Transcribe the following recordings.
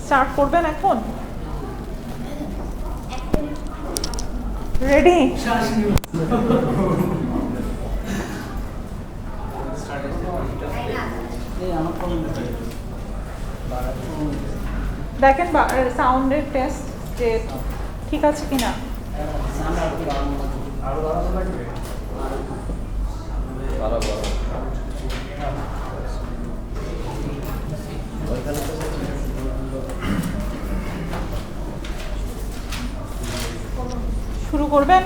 Start করবেন এখন? Ready? দেখেন সাউন্ডের টেস্ট যে ঠিক আছে কিনা। শুরু করবেন?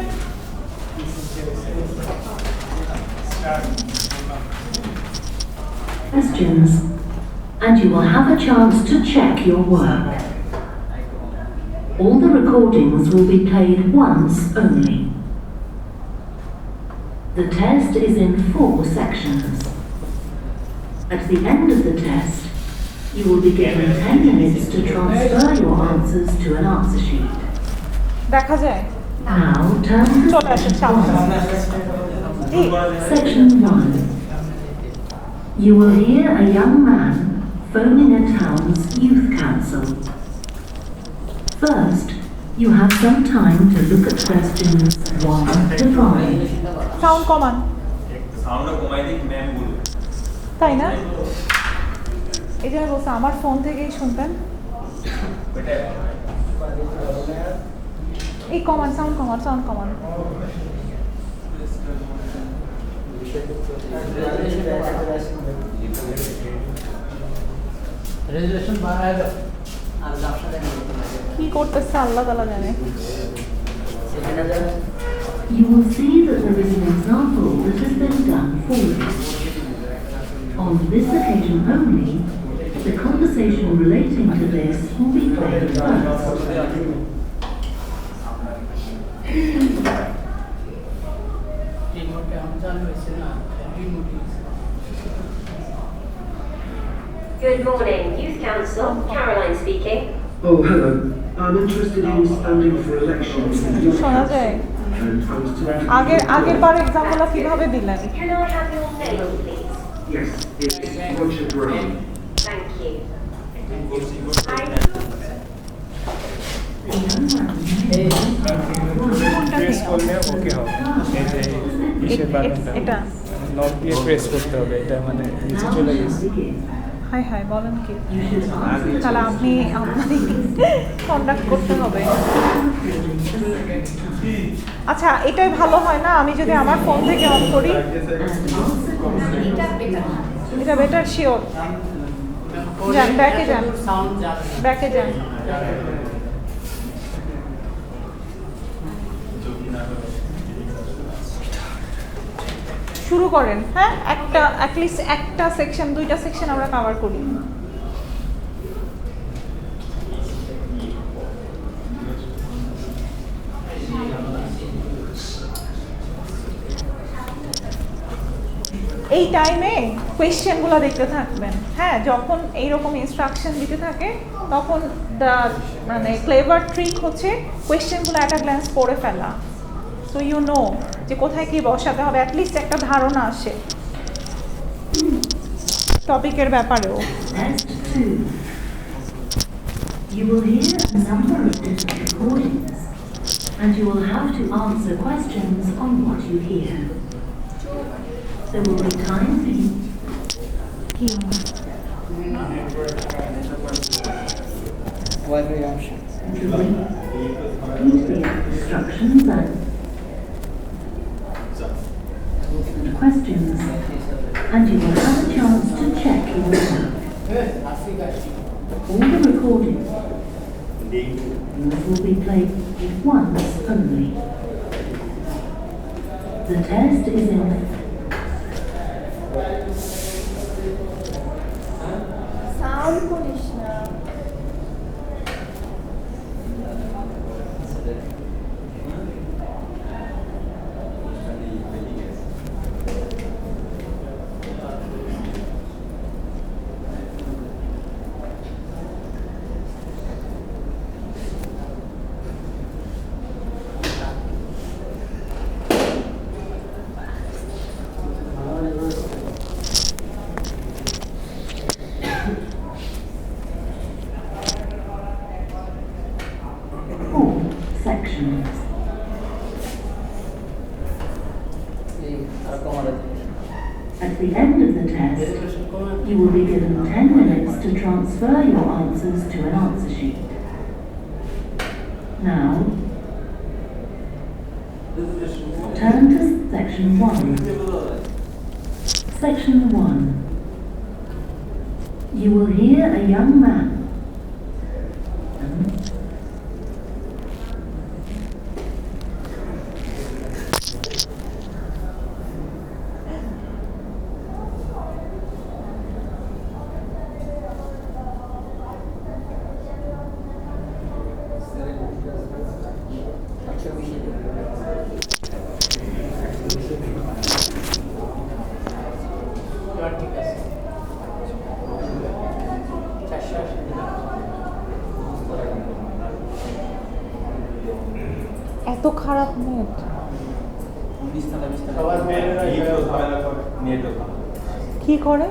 Questions, and you will have a chance to check your work. All the recordings will be played once only. The test is in 4 sections. At the end of the test, you will be given 10 minutes to transfer your answers to an answer sheet. দেখা যায়? Now turn to Section 1. You will hear a young man phoning a town's youth council. First, you have some time to look at questions 1 to 5. Sound command. Sound কমাই দিই ma'am বলবে। তাই না? এই যে বলছে আমার ফোন থেকেই শুনতেন। এই কমান্ড সাউন্ড কমান্ড রেজুলেশন বাড়ায় দাও কি করতেছে আল্লাহ তাআলা জানে। You will see that there is an example that has been done for you. On this occasion only, the conversation relating to this will be played first. Good morning, Youth Council. Caroline speaking. Oh, hello. I'm interested in standing for election in the Youth শোনা Council. যায়? And I was talking আগের বার এক্সাম্পলটা কিভাবে দিলেন? Can I have your name, please? Yes, it's Roger Brown. Thank you. Press করলে ওকে হবে এই যে কিসের বাটনটা এটা নট দিয়ে প্রেস করতে হবে এটা মানে নিচে চলে গেছে হাই বলেন কি তাহলে আপনি কন্ডাক্ট করতে হবে আচ্ছা এটাই ভালো হয় না আমি যদি আমার ফোন থেকে অন করি এটা বেটার শিওর যান ব্যাকে যান শুরু করেন হ্যাঁ একটা অ্যাটলিস্ট একটা সেকশন দুইটা সেকশন আমরা কভার করি এই টাইমে কোয়েশ্চেনগুলো দেখতে থাকবেন হ্যাঁ যখন এইরকম ইনস্ট্রাকশন দিতে থাকে তখন মানে ক্লেভার ট্রিক হচ্ছে কোয়েশ্চেনগুলো অ্যাট আ গ্ল্যান্স পড়ে ফেলা সো ইউ নো যে কোথায় কি বসাতে হবে অ্যাটলিস্ট একটা ধারণা আসে টপিকের ব্যাপারেও You will hear a number of different recordings and you will have to answer questions on what you hear. There will be time for you Wi-Fi option. to read the instructions and questions, and you will have a chance to check your work. All the recordings will be played once only. The test is in sound conditioner. At the end of the test, you will be given 10 minutes to transfer your answers to an answer sheet. Now, turn to section 1. Section 1. You will hear a young man. এত খারাপ net কি করে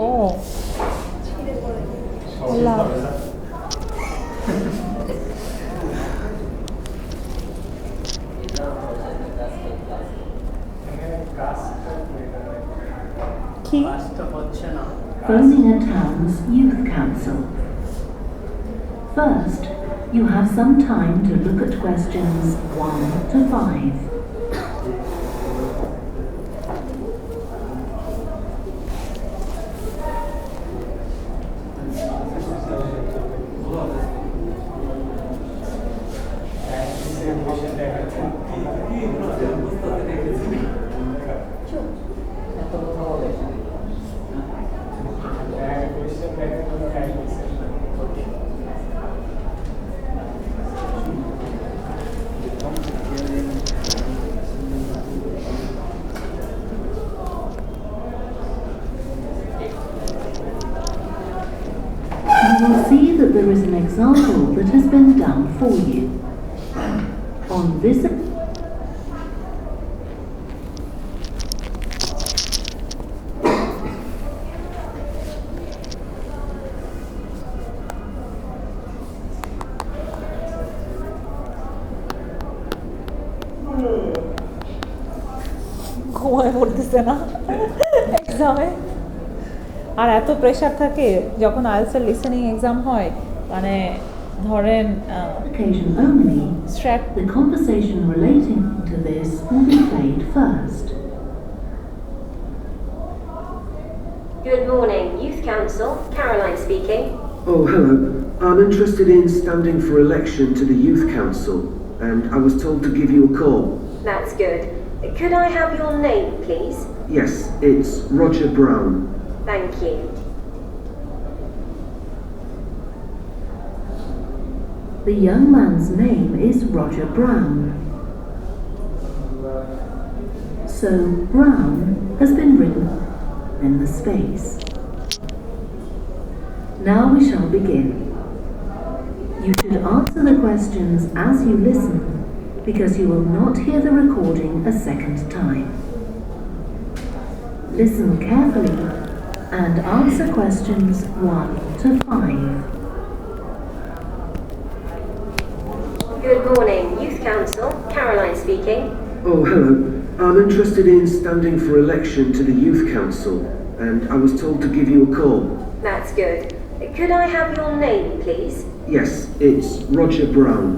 ও আল্লাহ কি Phoning a town's youth council. First, you have some time to look at questions 1 to 5. You will see that there is an example that has been done for you. On this ঘুমায় পড়তেছে না এক্সামে আর এত pressure থাকে যখন IELTS listening exam হয় মানে ধরেন occasion only, স্ট্র্যাট the conversation relating to this will be played first. Good morning, Youth Council. Caroline speaking. Oh, hello. I'm interested in standing for election to the Youth Council, and I was told to give you a call. That's good. Could I have your name, please? Yes, it's Roger Brown. Thank you. The young man's name is Roger Brown. So Brown has been written in the space. Now we shall begin. You should answer the questions as you listen, because you will not hear the recording a second time. Listen carefully and answer questions 1 to 5. Good morning, Youth Council. Caroline speaking. Oh, hello. I'm interested in standing for election to the Youth Council, and I was told to give you a call. That's good. Could I have your name, please? Yes, it's Roger Brown.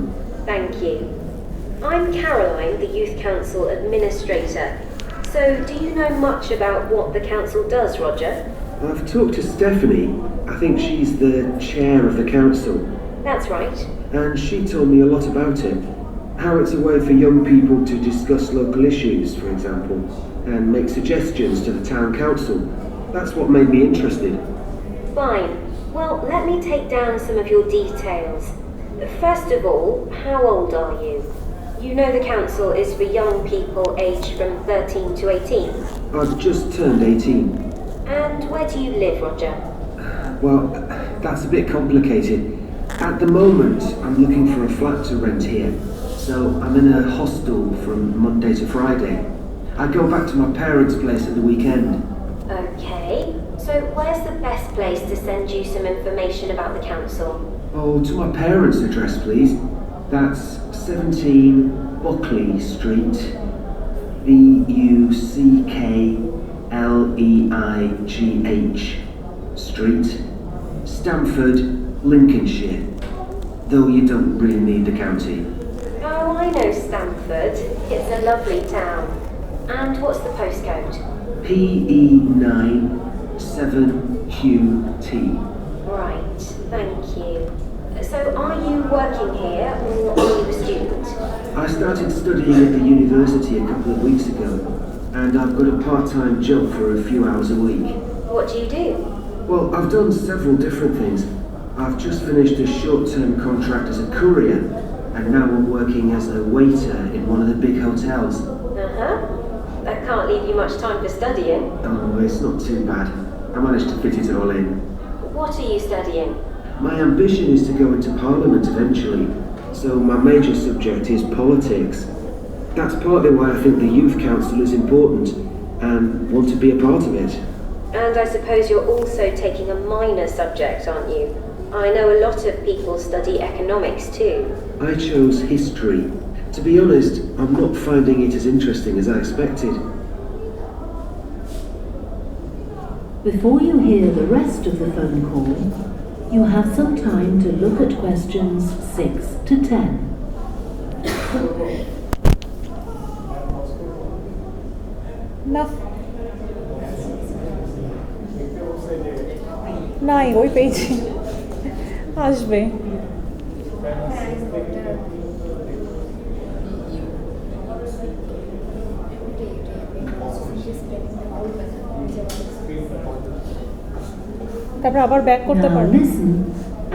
Thank you. I'm Caroline, the Youth Council Administrator. So, do you know much about what the council does, Roger? I've talked to Stephanie. I think she's the chair of the council. That's right. And she told me a lot about it. How it's a way for young people to discuss local issues, for example, and make suggestions to the town council. That's what made me interested. Fine. Well, let me take down some of your details. First of all, how old are you? You know the council is for young people aged from 13 to 18. I've just turned 18. And where do you live, Roger? Well, that's a bit complicated. At the moment, I'm looking for a flat to rent here. So I'm in a hostel from Monday to Friday. I go back to my parents' place at the weekend. Okay. So where's the best place to send you some information about the council? Oh, to my parents' address, please. That's 17 Buckley Street Buckleigh Street, Stamford, Lincolnshire. Though you don't really need the county. Oh, I know Stamford. It's a lovely town. And what's the postcode? PE9 7QT. Right, thank you. So are you working here or are you a student? I started studying at the university a couple of weeks ago, and I've got a part-time job for a few hours a week. What do you do? Well, I've done several different things. I've just finished a short-term contract as a courier, and now I'm working as a waiter in one of the big hotels. That can't leave you much time for studying. Oh, it's not too bad. I managed to fit it all in. What are you studying? My ambition is to go into Parliament eventually, so my major subject is politics. That's partly why I think the Youth Council is important and want to be a part of it. And I suppose you're also taking a minor subject, aren't you? I know a lot of people study economics too. I chose history. To be honest, I'm not finding it as interesting as I expected. Before you hear the rest of the phone call, you have some time to look at questions 6 to 10. নাই ওই পেজে আসবে। তারপর আবার back করতে Now পারবে। listen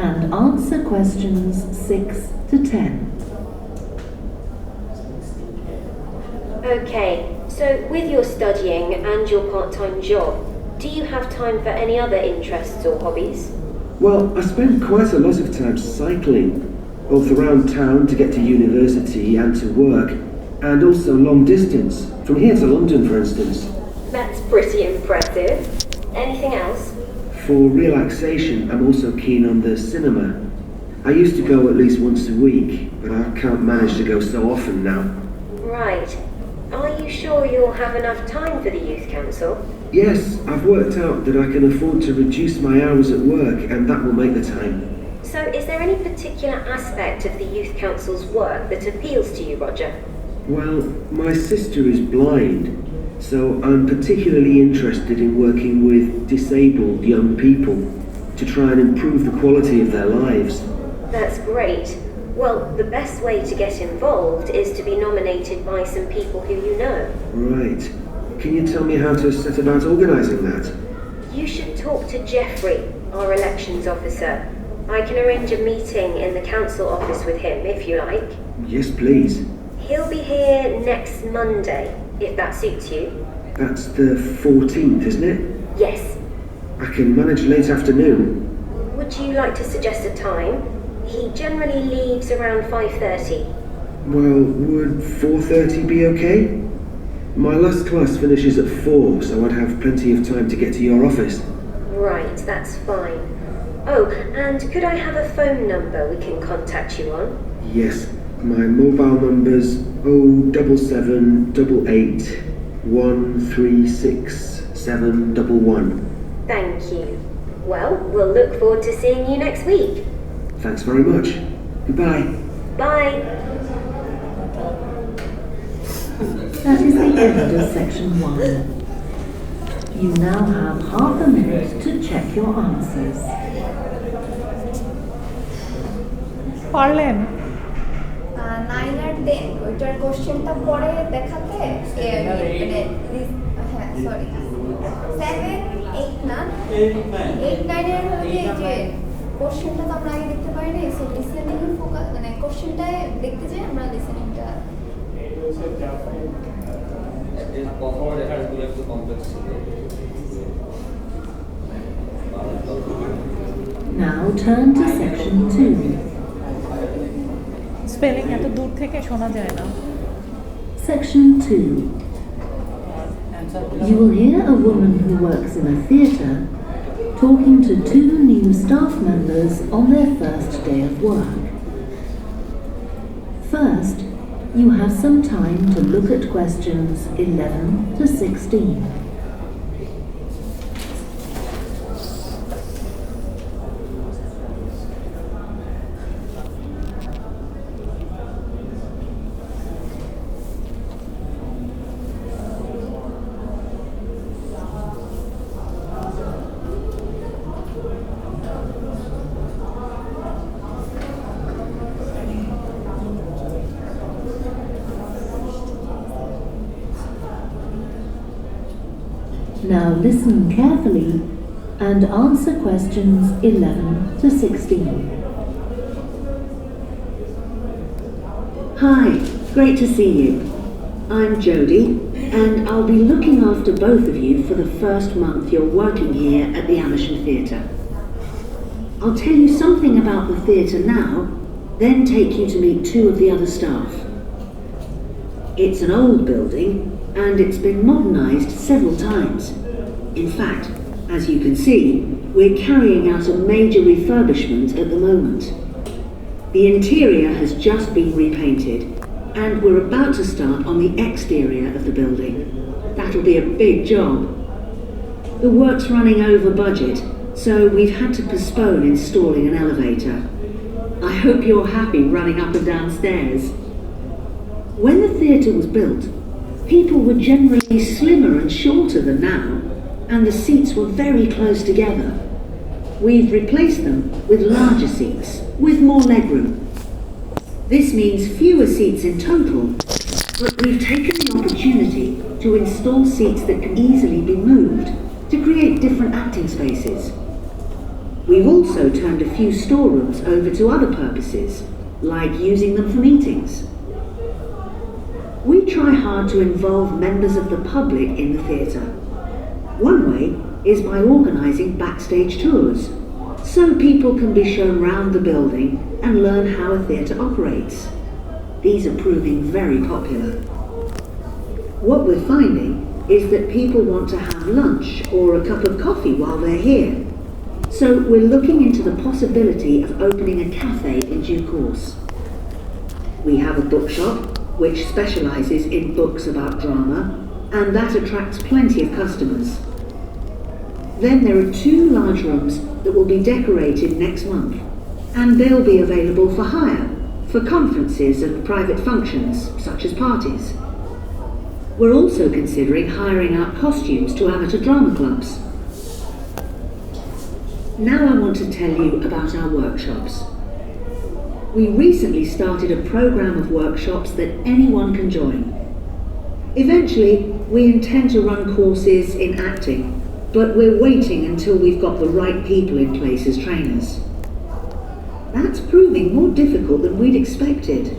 and answer questions 6 to 10. Okay, so with your studying and your part-time job, do you have time for any other interests or hobbies? Well, I spend quite a lot of time cycling, both around town to get to university and to work, and also long distance, from here to London, for instance. That's pretty impressive. Anything else? For relaxation, I'm also keen on the cinema. I used to go at least once a week, but I can't manage to go so often now. Right. Are you sure you'll have enough time for the Youth Council? Yes, I've worked out that I can afford to reduce my hours at work, and that will make the time. So is there any particular aspect of the Youth Council's work that appeals to you, Roger? Well, my sister is blind, so I'm particularly interested in working with disabled young people to try and improve the quality of their lives. That's great. Well, the best way to get involved is to be nominated by some people who you know. Right. Can you tell me how to set about organising that? You should talk to Jeffrey, our elections officer. I can arrange a meeting in the council office with him, if you like. Yes, please. He'll be here next Monday, if that suits you. That's the 14th, isn't it? Yes. I can manage late afternoon. Would you like to suggest a time? He generally leaves around 5:30. Well, would 4:30 be okay? My last class finishes at 4, so I'd have plenty of time to get to your office. Right, that's fine. Oh, and could I have a phone number we can contact you on? Yes, my mobile number's 07788 136 711. Thank you. Well, we'll look forward to seeing you next week. Thanks very much. Goodbye. Bye. That is the end of section 1. You now have half a minute to check your answers. পারলেন? 9 আর 10 ওইটার কোশ্চেনটা পরে দেখাতে হ্যাঁ sorry 7 8 না 8 9 এর হলো এই যে কোশ্চেনটা তো আমরা আগে দেখতে পাই না সো লিসেনিং ফোকাস মানে কোশ্চেনটায় দেখতে যাই আমরা লিসেনিংটা এর প্রথম রেখাগুলো একটু কমপ্লেক্স ছিল। Now turn to section 2. Spelling এত দূর থেকে শোনা যায় না। Section 2. You will hear a woman who works in a theatre talking to 2 new staff members on their first day of work. First, You have some time to look at questions 11 to 16. Now listen carefully and answer questions 11 to 16. Hi, great to see you. I'm Jodie, and I'll be looking after both of you for the first month you're working here at the Amersham Theatre. I'll tell you something about the theatre now, then take you to meet two of the other staff. It's an old building, and it's been modernised several times. In fact, as you can see, we're carrying out a major refurbishment at the moment. The interior has just been repainted, and we're about to start on the exterior of the building. That'll be a big job. The work's running over budget, so we've had to postpone installing an elevator. I hope you're happy running up and down stairs. When the theatre was built, people were generally slimmer and shorter than now, and the seats were very close together. We've replaced them with larger seats, with more legroom. This means fewer seats in total, but we've taken the opportunity to install seats that can easily be moved to create different acting spaces. We've also turned a few storerooms over to other purposes, like using them for meetings. We try hard to involve members of the public in the theatre. One way is by organising backstage tours, so people can be shown round the building and learn how a theatre operates. These are proving very popular. What we're finding is that people want to have lunch or a cup of coffee while they're here. So we're looking into the possibility of opening a cafe in due course. We have a bookshop which specialises in books about drama, and that attracts plenty of customers. Then there are 2 large rooms that will be decorated next month, and they'll be available for hire, for conferences and private functions, such as parties. We're also considering hiring out costumes to amateur drama clubs. Now I want to tell you about our workshops. We recently started a programme of workshops that anyone can join. Eventually, we intend to run courses in acting, but we're waiting until we've got the right people in place as trainers. That's proving more difficult than we'd expected.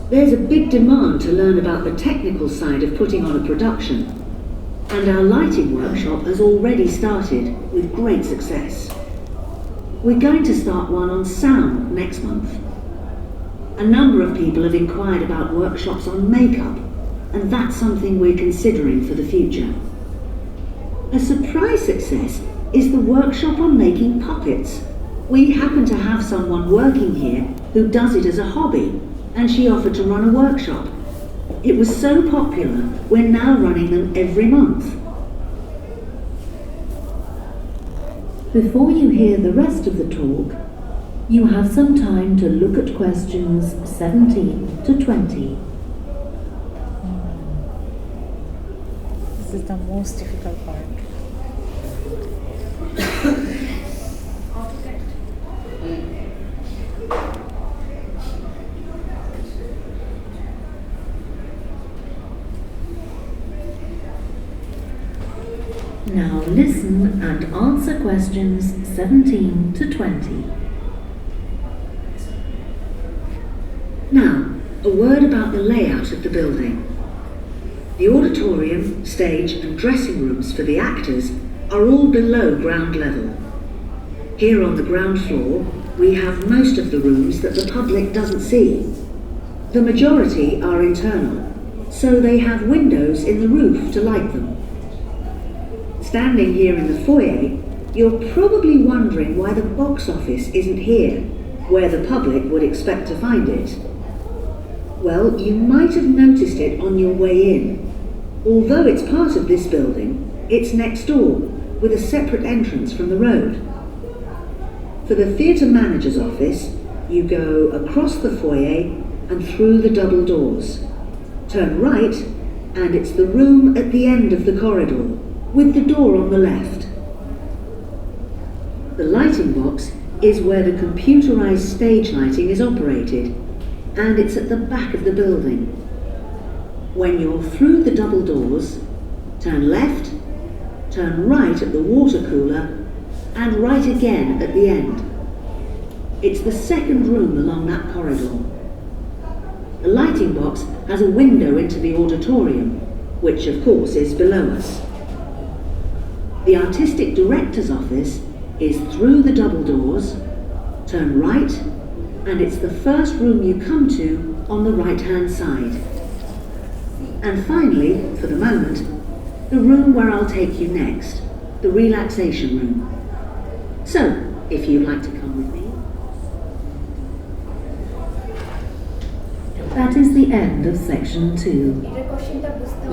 There's a big demand to learn about the technical side of putting on a production, and our lighting workshop has already started with great success. We're going to start one on sound next month. A number of people have inquired about workshops on makeup, and that's something we're considering for the future. A surprise success is the workshop on making puppets. We happen to have someone working here who does it as a hobby, and she offered to run a workshop. It was so popular, we're now running them every month. Before you hear the rest of the talk, you have some time to look at questions 17 to 20. This is the most difficult part. Now listen and answer questions 17 to 20. Now, a word about the layout of the building. The auditorium, stage and dressing rooms for the actors are all below ground level. Here on the ground floor, we have most of the rooms that the public doesn't see. The majority are internal, so they have windows in the roof to light them. Standing here in the foyer, you're probably wondering why the box office isn't here, where the public would expect to find it. Well, you might have noticed it on your way in. Although it's part of this building, it's next door, with a separate entrance from the road. For the theatre manager's office, you go across the foyer and through the double doors. Turn right, and it's the room at the end of the corridor, with the door on the left. The lighting box is where the computerized stage lighting is operated, and it's at the back of the building. When you're through the double doors, turn left, turn right at the water cooler, and right again at the end. It's the second room along that corridor. The lighting box has a window into the auditorium, which of course is below us. The artistic director's office is through the double doors, turn right, and it's the first room you come to on the right-hand side. And finally, for the moment, the room where I'll take you next, the relaxation room. So, if you'd like to come with me. That is the end of section 2.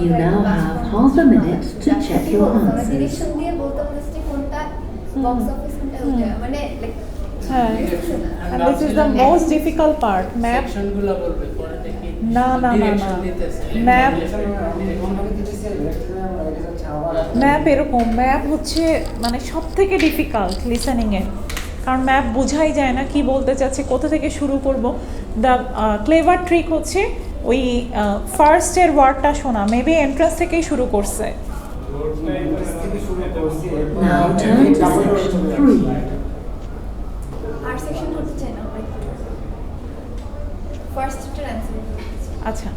You now have half a minute to check your answers. And this is the most difficult part. Map. না map এরকম map হচ্ছে মানে সব থেকে difficult listening এ, কারণ map বোঝাই যায় না কি বলতে চাচ্ছে, কোথা থেকে শুরু করব। দ্য ক্লেভার ট্রিক হচ্ছে ওই ফার্স্টের ওয়ার্ডটা শোনা, মেবি এন্ট্রান্স থেকেই শুরু করছে। Now turn to section 3. আর সেকশন করতে চাই না, ফার্স্টটার অ্যানসার। আচ্ছা,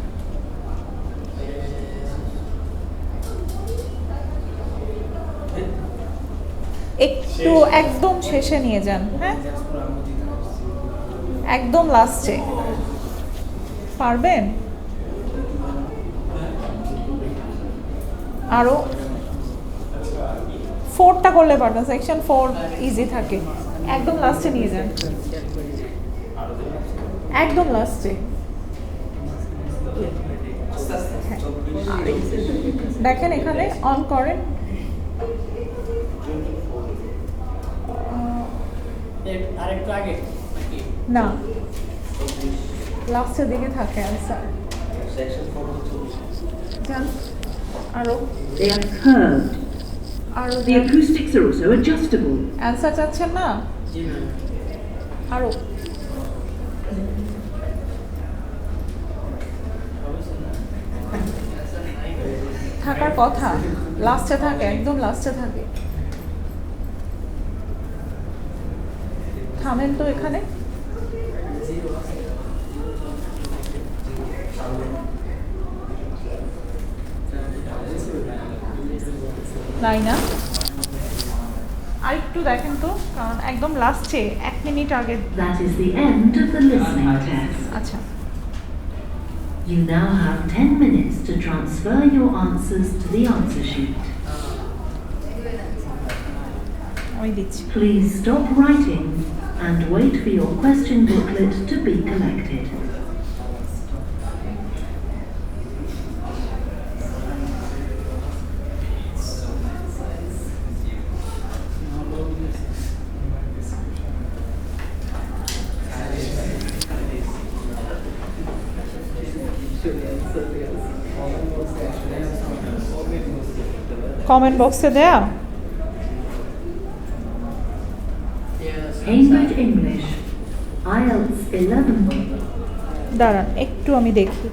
একটু একদম শেষে নিয়ে যান, হ্যাঁ একদম লাস্টে পারবেন। আরো 4টা করলে পারবেন, সেকশন 4 ইজি থাকে। একদম লাস্টে নিয়ে যান, একদম লাস্টে। দেখেন এখানে অন করেন, না লাস্টের দিকে থাকে অ্যান্সার। যান আরো, They are curved. আরো The acoustics are also adjustable. Answer চাচ্ছেন না? আরো থাকার কথা, লাস্টে থাকে, একদম লাস্টে থাকে। থামেন তো এখানে। লাইনা আরেকটু দেখেন তো, কারণ একদম লাস্টে 1 মিনিট আগে। That is the end of the listening test. আচ্ছা, You now have 10 minutes to transfer your answers to the answer sheet. আমি দিচ্ছি। Please stop writing and wait for your question booklet to be collected. Comment বক্সে দেয়া। Cambridge English, IELTS 11. দাঁড়ান একটু আমি দেখি।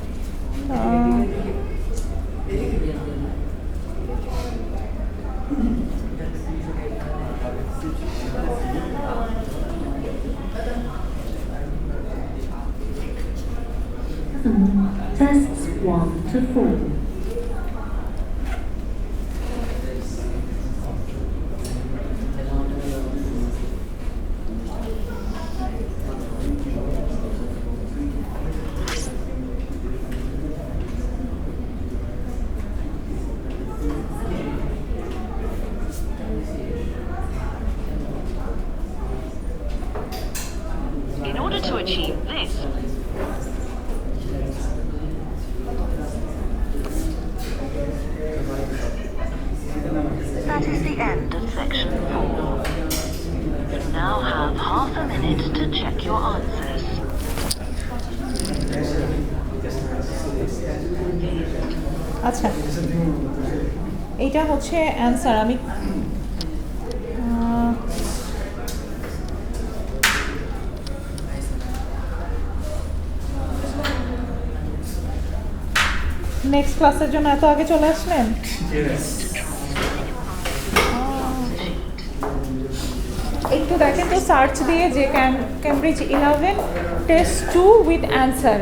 Tests 1 to 4. In order to achieve this, section 4. You now have half a minute to check your answers. আচ্ছা, এইটা হচ্ছে answer. আমি নেক্সট ক্লাসের জন্য এত আগে চলে আসলেন? একটু দেখেন তো সার্চ দিয়ে যে ক্যামব্রিজ 11 টেস্ট 2 উইথ অ্যান্সার।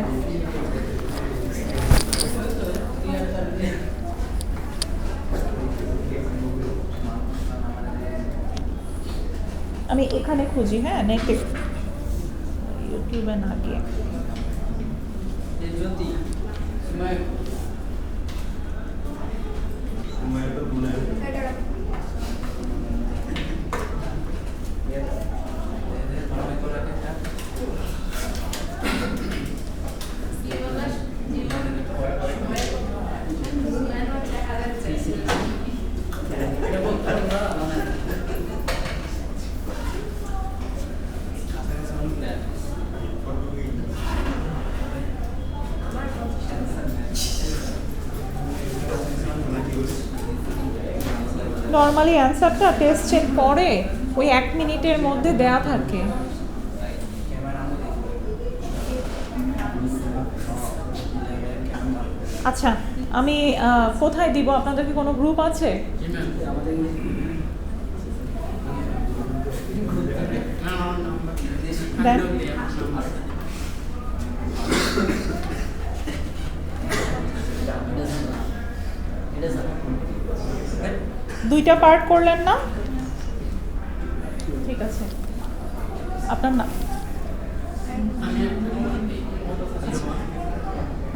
আমি এখানে খুঁজি, হ্যাঁ, নেটে, ইউটিউবে না গিয়ে। নর্মালি অ্যান্সারটা টেস্টের পরে ওই 1 মিনিটের মধ্যে দেয়া থাকে। আচ্ছা, আমি কোথায় দিব? আপনাদের কি কোনো গ্রুপ আছে? দেন। দুইটা পার্ট করলেন না? ঠিক আছে, আপনার না,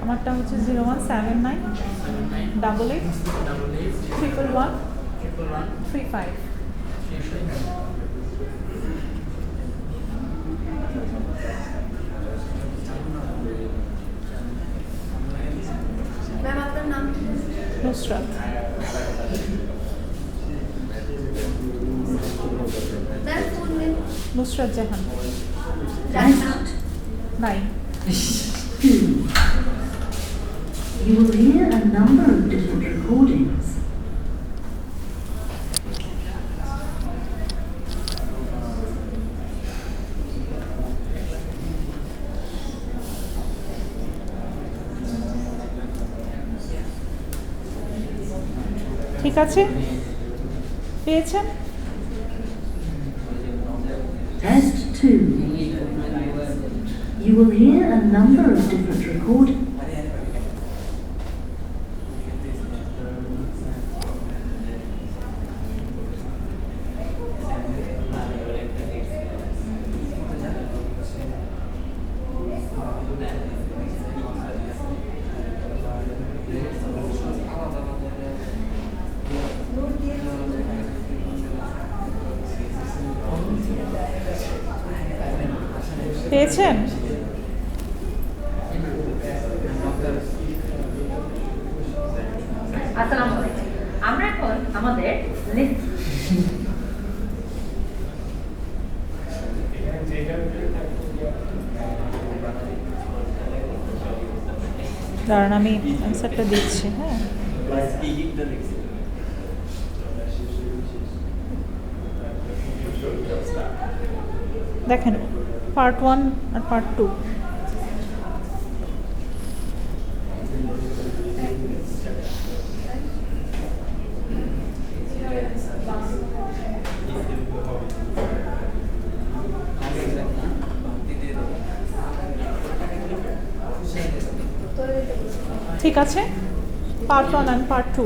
আমারটা হচ্ছে 017988111135। ম্যাম আপনার নাম কি? Nusrat. Ma'am full name? Nusrat Jahan. Test 9। 2. You will hear a number of different recordings. ঠিক আছে, পেয়েছেন? Test 2. You will hear a number of different recordings. পেয়েছেন? আসসালামু আলাইকুম। আমরা এখন আমাদের দাঁড়ান, আমি অ্যান্সারটা দিচ্ছি। হ্যাঁ, দেখেন, পার্ট 1 আর পার্ট 2। ঠিক আছে, পার্ট 1 আর পার্ট 2।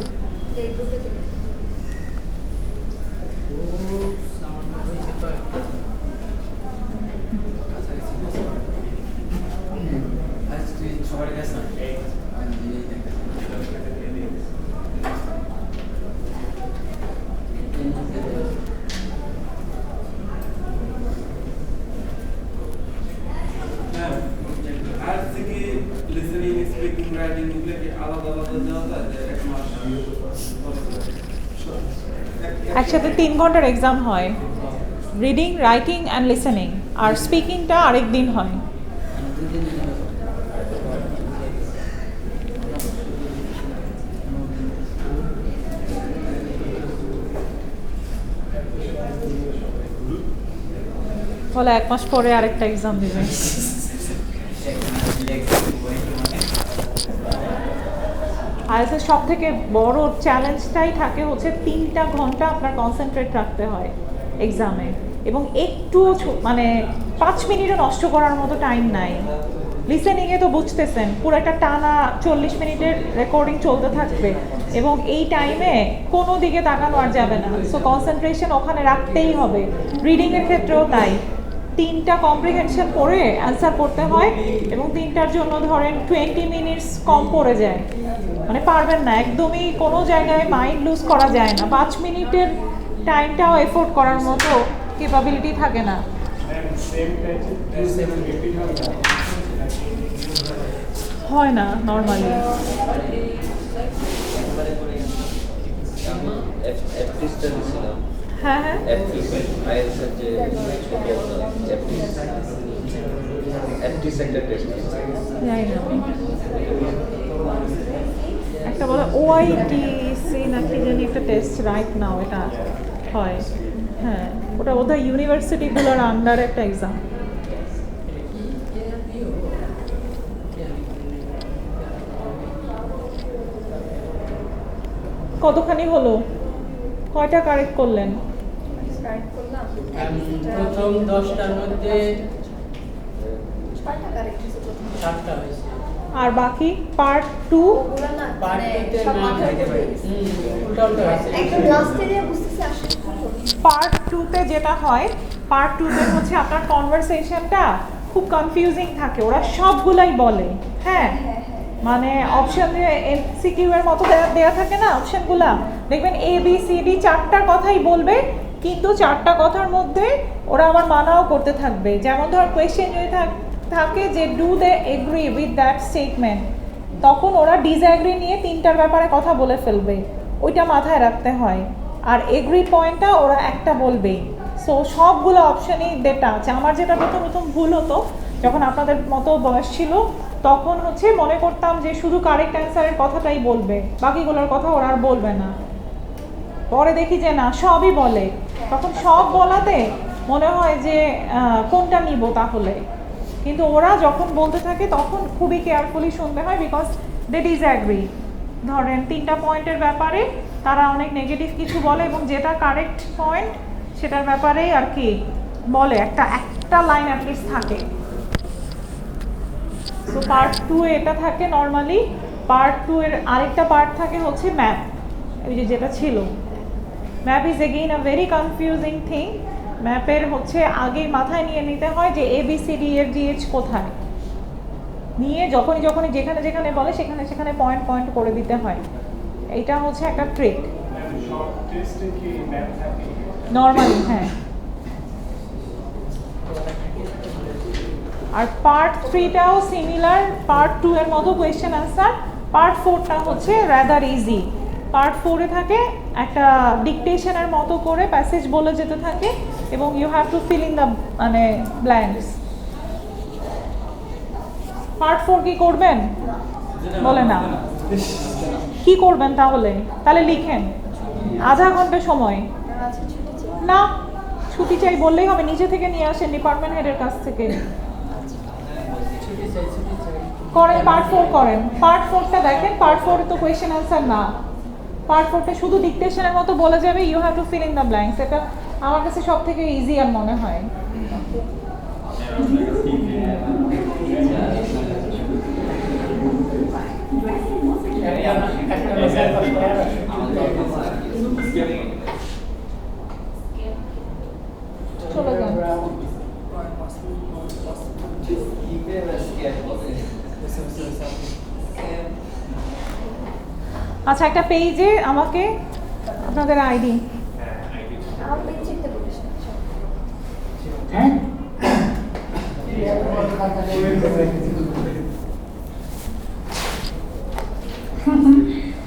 একসাথে 3 ঘন্টার এক্সাম হয়, রিডিং, রাইটিং অ্যান্ড লিসেনিং, আর স্পিকিংটা আরেক দিন হয়। বলে 1 মাস পরে আরেকটা এক্সাম দিবে। আইএলটিএস সব থেকে বড় চ্যালেঞ্জটাই থাকে হচ্ছে 3টা ঘন্টা আপনার কনসেন্ট্রেট রাখতে হয় এক্সামে, এবং একটু মানে 5 মিনিটও নষ্ট করার মতো টাইম নাই। লিসেনিংয়ে তো বুঝতেছেন পুরো একটা টানা 40 মিনিটের রেকর্ডিং চলতে থাকবে, এবং এই টাইমে কোনো দিকে তাকানো আর যাবে না, সো কনসেন্ট্রেশন ওখানে রাখতেই হবে। রিডিংয়ের ক্ষেত্রেও তাই, 3টা কম্প্রিহেনশন পড়ে অ্যান্সার করতে হয়, এবং 3টার জন্য ধরেন 20 মিনিটস কম পড়ে যায়, মানে পারবেন না, একদমই কোনো জায়গায় মাইন্ড লুজ করা যায় না। 5 মিনিটের টাইমটাও এফোর্ড করার মতো ক্যাপাবিলিটি থাকে না। হয় না নর্মালি। হ্যাঁ হ্যাঁ, একটা বলে ওআইটিসি নাকি জানি একটা টেস্ট রাইট নাও এটা হয়। হ্যাঁ, ওটা বোধহয় ইউনিভার্সিটিগুলোর আন্ডার একটা এক্সাম। কতখানি হলো, কয়টা কারেক্ট করলেন? প্রথম 10টার মধ্যে 6টা কারেক্ট হয়েছে, 7টা হয়েছে। আর বাকি পার্ট 2 ওগুলা না পার্ট মানে 2 তে সব না মাথায় ঢুকে গেছে। উল্টা হয়েছে। একদম লাস্টে যে বুঝতেছি আসলে কি করব। পার্ট 2তে যেটা হয়, পার্ট 2তে হচ্ছে আপনার কনভারসেশনটা খুব কনফিউজিং থাকে, ওরা সবগুলাই বলে। হ্যাঁ, মানে অপশন যে এমসিকিউ এর মতো দেয়া থাকে না অপশনগুলা, দেখবেন এ বি সি ডি 4টার কথাই বলবে, কিন্তু 4টা কথার মধ্যে ওরা আবার মানাও করতে থাকবে। যেমন ধর কোয়েশ্চেন যদি থাকে যে do they agree with that statement, তখন ওরা ডিসঅ্যাগ্রি নিয়ে 3টার ব্যাপারে কথা বলে ফেলবে, ওইটা মাথায় রাখতে হয়। আর এগ্রি পয়েন্টটা ওরা একটা বলবেই। সো সবগুলো অপশনই ডেটা আছে। আমার যেটা প্রথম ভুল হতো যখন আপনাদের মতো বয়স ছিল, তখন হচ্ছে মনে করতাম যে শুধু কারেক্ট অ্যান্সারের কথাটাই বলবে, বাকিগুলোর কথা ওরা আর বলবে না। পরে দেখি যে না, সবই বলে। তখন সব বলাতে মনে হয় যে কোনটা নিব তাহলে, কিন্তু ওরা যখন বলতে থাকে তখন খুবই কেয়ারফুলি শুনতে হয়, বিকজ দে ডিসঅ্যাগ্রি। ধরেন 3টা পয়েন্টের ব্যাপারে তারা অনেক নেগেটিভ কিছু বলে, এবং যেটা কারেক্ট পয়েন্ট সেটার ব্যাপারেই আর কি বলে, একটা লাইন অ্যাটলিস্ট থাকে। সো পার্ট 2 এ এটা থাকে নর্মালি। পার্ট 2 এর আরেকটা পার্ট থাকে হচ্ছে ম্যাপ, ওই যেটা ছিল। Map is again a very confusing thing. ম্যাপের হচ্ছে আগেই মাথায় নিয়ে নিতে হয় যে ABCD এর DH কোথায়, নিয়ে যখনই যেখানে বলে সেখানে পয়েন্ট করে দিতে হয়। এইটা হচ্ছে একটা ট্রিক নর্মালি। হ্যাঁ, আর পার্ট 3টাও সিমিলার পার্ট 2 এর মতো কোয়েশ্চেন আনসার। পার্ট 4টা হচ্ছে রাদার ইজি। পার্ট 4 এ থাকে একটা ডিকটেশনের মতো করে প্যাসেজ বলে যেতে থাকে, এবং you have to fill in the মানে ব্ল্যাঙ্কস। পার্ট 4 কি করবেন বলে না, কি করবেন তাহলে লিখেন। আধা ঘন্টা সময় না, ছুটি চাই বললেই হবে, নিচে থেকে নিয়ে আসেন ডিপার্টমেন্ট হেডের কাছ থেকে। করেন পার্ট 4 করেন। পার্ট 4টা দেখেন, পার্ট 4 তো কোয়েশ্চেন আনসার না, পার্ট 4টা শুধু ডিকটেশনের মতো বলে যাবে, you have to fill in the blanks. এটা আমার কাছে সব থেকে ইজি আর মনে হয়। চলে যান। আচ্ছা, একটা পেজে আমাকে আপনাদের আইডি আমার পেজ চেকতে বলিস না।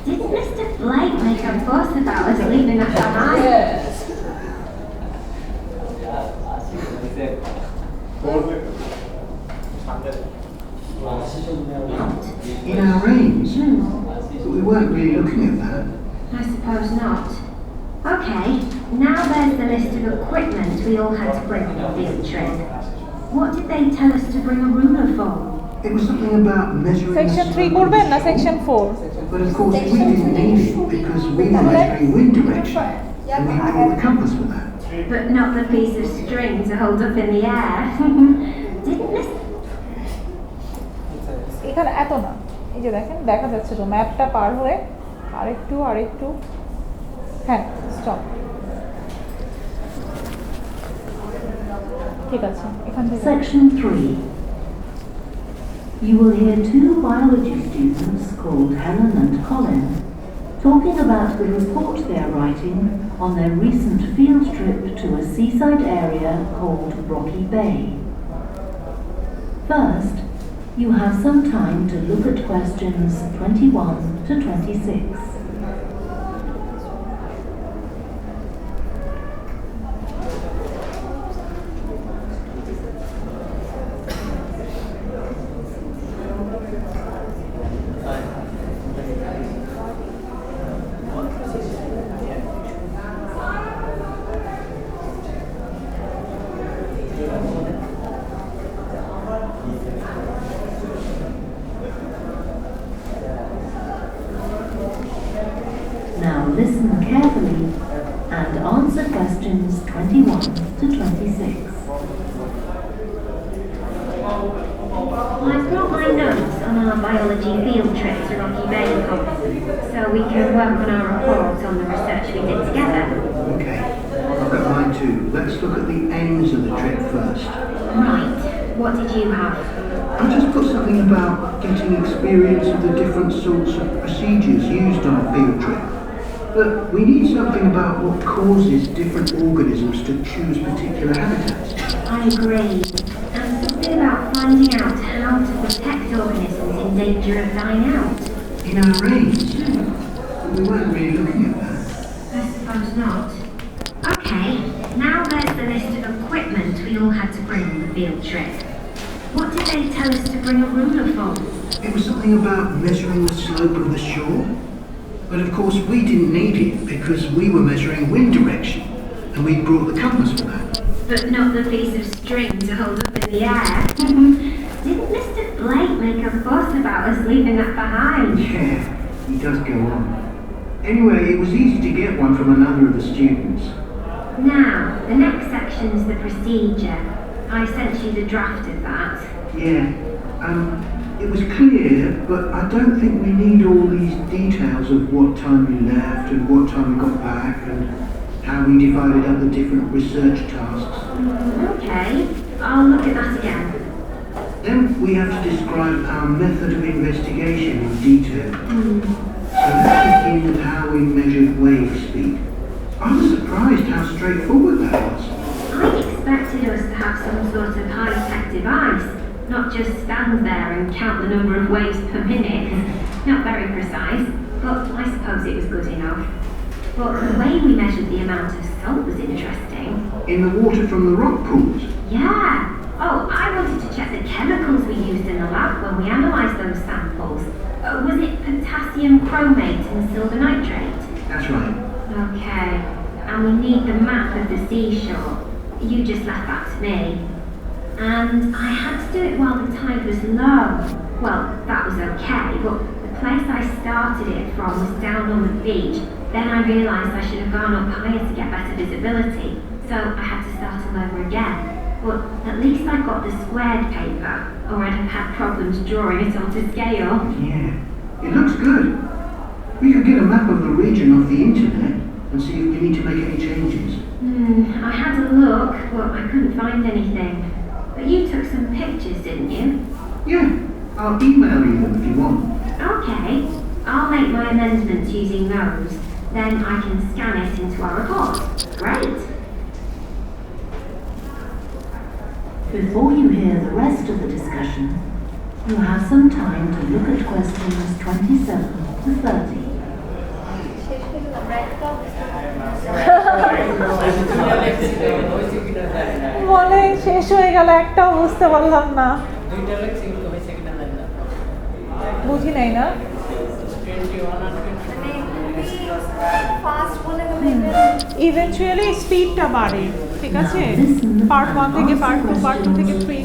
Did Mr. Blake make a fuss about us leaving that behind. In our aims? But we weren't really looking at that. I suppose not. Okay, now there's the list of equipment we all had to bring on the field trip. What did they tell us to bring a ruler for? It was something about measuring the section 3 slope of করবেন the না shore. Section 4? But of course we didn't need it because we were measuring wind direction and we brought the compass for that. But not the piece of string to hold up in the air. Didn't miss. এখানে এত না, এই যে দেখেন দেখা যাচ্ছে তো ম্যাপটা পার হয়ে আরেকটু হ্যাঁ স্টপ, ঠিক আছে এখান থেকে Section 3. You will hear two biology students called Helen and Colin talking about the report they are writing on their recent field trip to a seaside area called Rocky Bay. First, you have some time to look at questions 21 to 26. Now listen carefully and answer questions 21 to 26. I brought my notes on our biology field trip to Rocky Bay, so we can work on our report on the research we did together. Okay, I've got mine too. Let's look at the aims of the trip first. Right, what did you have? I just put something about getting experience of the different sorts of procedures used on a field trip. But we need something about what causes different organisms to choose particular habitats. I agree. And something about finding out how to protect organisms in danger of dying out. In our aims? But we weren't really looking at that. I suppose not. Okay, now there's the list of equipment we all had to bring on the field trip. What did they tell us to bring a ruler for? It was something about measuring the slope of the shore. But of course we didn't need it because we were measuring wind direction and we brought the compass for that. But not the piece of string to hold up in the air. Didn't Mr. Blake make a fuss about us leaving that behind? Yeah, he does go on. Anyway, it was easy to get one from another of the students. Now, the next section's the procedure. I sent you the draft of that. Yeah, it was clear, but I don't think we need all these details of what time we left and what time we got back and how we divided up the different research tasks. Okay, I'll look at that again. Then we have to describe our method of investigation in detail. So let's begin with how we measured wave speed. I was surprised how straightforward that was. I expected us to have some sort of high-tech device, not just stand there and count the number of waves per minute. Not very precise, but I suppose it was good enough. But the way we measured the amount of salt was interesting. In the water from the rock pools? Yeah. Oh, I wanted to check the chemicals we used in the lab when we analysed those samples. Was it potassium chromate and silver nitrate? That's right. Okay. And we need the map of the seashore. You just left that to me. And I had to do it while the tide was low. Well, that was okay, but the place I started it from was down on the beach. Then I realised I should have gone up higher to get better visibility, so I had to start all over again. But at least I got the squared paper, or I'd have had problems drawing it onto scale. Yeah, it looks good. We could get a map of the region off the internet and see if we need to make any changes. I had a look, but I couldn't find anything. But you took some pictures, didn't you? Yeah, I'll email you them if you want. Okay, I'll make my amendments using those. Then I can scan it into our report. Great. Before you hear the rest of the discussion, you have some time to look at questions 27 to 30. শেষ হয়ে গেল, আমরা একটা হয়েছে কিনা জানি না। বলে শেষ হয়ে গেল, একটাও বুঝতে পারলাম না, দুইটা লেখছি কিন্তু হয়েছে কিনা জানি না। বুঝি নাই না। 21 আর 22 ফাস্ট বলে গেলে ইভেনচুয়ালি স্পিডটা বাড়ে, ঠিক আছে, পার্ট 1 থেকে পার্ট 2, পার্ট 2 থেকে 3,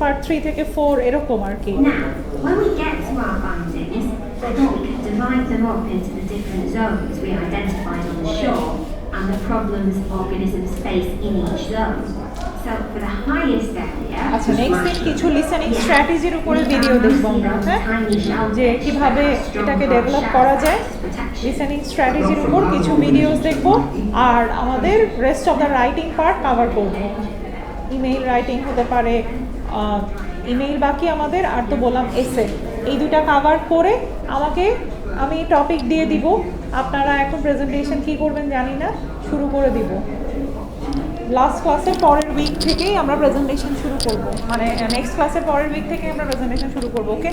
পার্ট 3 থেকে 4 এরকম আর কি। Now, when we get to our findings, then we can divide them up into the different zones we identified on the shore and the problems organisms face in each zone. So for the highest area, আচ্ছা, next কিছু listening স্ট্র্যাটেজির উপরে video দেখবো আমরা, হ্যাঁ, যে কিভাবে এটাকে develop করা যায়, লিসেনিং স্ট্র্যাটেজির উপর কিছু ভিডিওস দেখবো, আর আমাদের rest of the writing part cover করবো। ইমেইল রাইটিং হতে পারে, ইমেইল বাকি আমাদের, আর তো বললাম এসে, এই দুটা কভার করে আমি টপিক দিয়ে দিব। আপনারা এখন প্রেজেন্টেশন কি করবেন জানি না, শুরু করে দিব। লাস্ট ক্লাসের পরের উইক থেকেই আমরা প্রেজেন্টেশন শুরু করব, মানে নেক্সট ক্লাসের পরের উইক থেকে আমরা প্রেজেন্টেশন শুরু করব। ওকে,